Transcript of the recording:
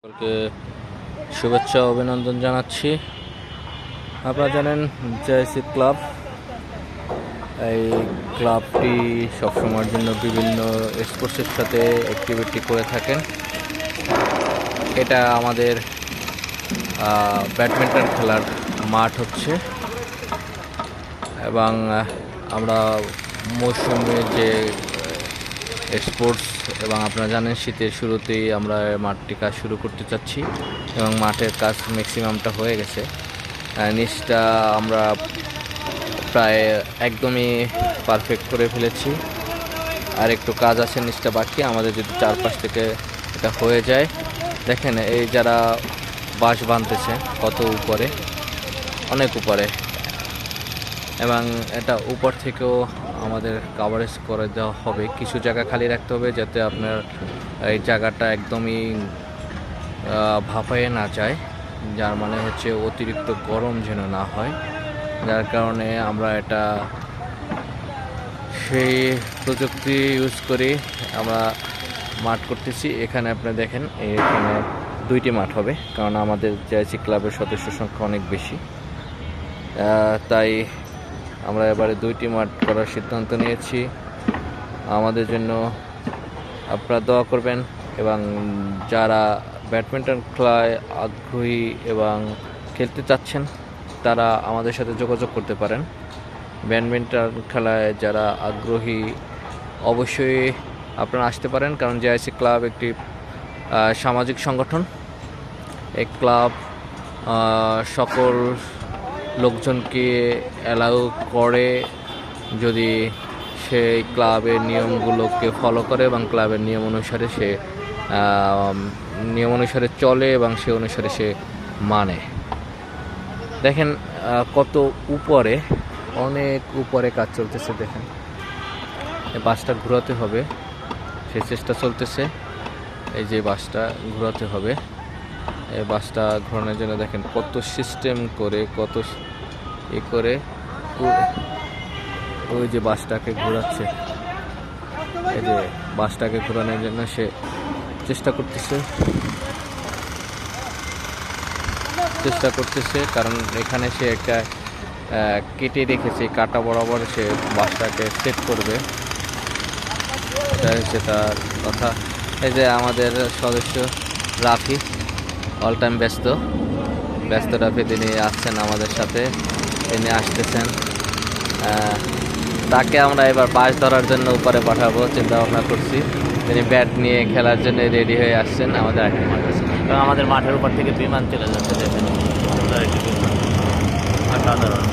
সকলকে শুভেচ্ছা ও অভিনন্দন জানাচ্ছি। আপনারা জানেন জেআইসি ক্লাব, এই ক্লাবটি সবসময়ের জন্য বিভিন্ন স্পোর্টসের সাথে অ্যাক্টিভিটি করে থাকেন। এটা আমাদের ব্যাডমিন্টন খেলার মাঠ হচ্ছে, এবং আমরা মৌসুমে যে স্পোর্টস এবং আপনারা জানেন শীতের শুরুতেই আমরা মাঠটি কাজ শুরু করতে চাচ্ছি, এবং মাঠের কাজ ম্যাক্সিমামটা হয়ে গেছে। নিচটা আমরা প্রায় একদমই পারফেক্ট করে ফেলেছি, আর একটু কাজ আছে, নিচটা বাকি। আমাদের যদি চারপাশ থেকে এটা হয়ে যায়, দেখেন এই যারা বাঁশ বাঁধতেছে কত উপরে, অনেক উপরে, এবং এটা উপর থেকেও আমাদের কাভারেজ করে দেওয়া হবে। কিছু জায়গা খালি রাখতে হবে যাতে আপনার এই জায়গাটা একদমই ভাপায়ে না যায়, যার মানে হচ্ছে অতিরিক্ত গরম যেন না হয়। যার কারণে আমরা এটা সেই প্রযুক্তি ইউজ করি আমরা মাঠ করতেছি। এখানে আপনি দেখেন, এখানে দুইটি মাঠ হবে, কারণ আমাদের জেআইসি ক্লাবের সদস্য সংখ্যা অনেক বেশি, তাই আমরা এবারে দুইটি মাঠ করার সিদ্ধান্ত নিয়েছি। আমাদের জন্য আপনারা দোয়া করবেন, এবং যারা ব্যাডমিন্টন খেলায় আগ্রহী এবং খেলতে চাচ্ছেন তারা আমাদের সাথে যোগাযোগ করতে পারেন। ব্যাডমিন্টন খেলায় যারা আগ্রহী অবশ্যই আপনারা আসতে পারেন, কারণ জেআইসি ক্লাব একটি সামাজিক সংগঠন। এই ক্লাব সকল লোকজনকে অ্যালাউ করে যদি সেই ক্লাবের নিয়মগুলোকে ফলো করে এবং ক্লাবের নিয়ম অনুসারে চলে এবং সে অনুসারে সে মানে। দেখেন কত উপরে, অনেক উপরে কাজ চলতেছে। দেখেন এই বাসটা ঘোরাতে হবে, সে চেষ্টা চলতেছে। এই যে বাসটা ঘোরাতে হবে, এই বাসটা ঘোরানোর জন্য দেখেন কত সিস্টেম করে, কত করে ওই যে বাসটাকে ঘোরাচ্ছে, এই যে বাসটাকে ঘোরানোর জন্য সে চেষ্টা করতেছে, কারণ এখানে সে একটা কেটে রেখেছে, কাটা বরাবর সে বাসটাকে সেট করবে। এটা হচ্ছে তার কথা। এই যে আমাদের সদস্য রাফি, অল টাইম ব্যস্ত রাফি, তিনি আসছেন আমাদের সাথে, তিনি আসতেছেন। তাকে আমরা এবার বাস ধরার জন্য উপরে পাঠাবো চিন্তা ভাবনা করছি। তিনি ব্যাট নিয়ে খেলার জন্য রেডি হয়ে আসছেন। আমাদের একটা মাঠ আছে, আমাদের মাঠের উপর থেকে বিমান চলে যাচ্ছে, দেখেন সুন্দর একটি বিমান, অসাধারণ।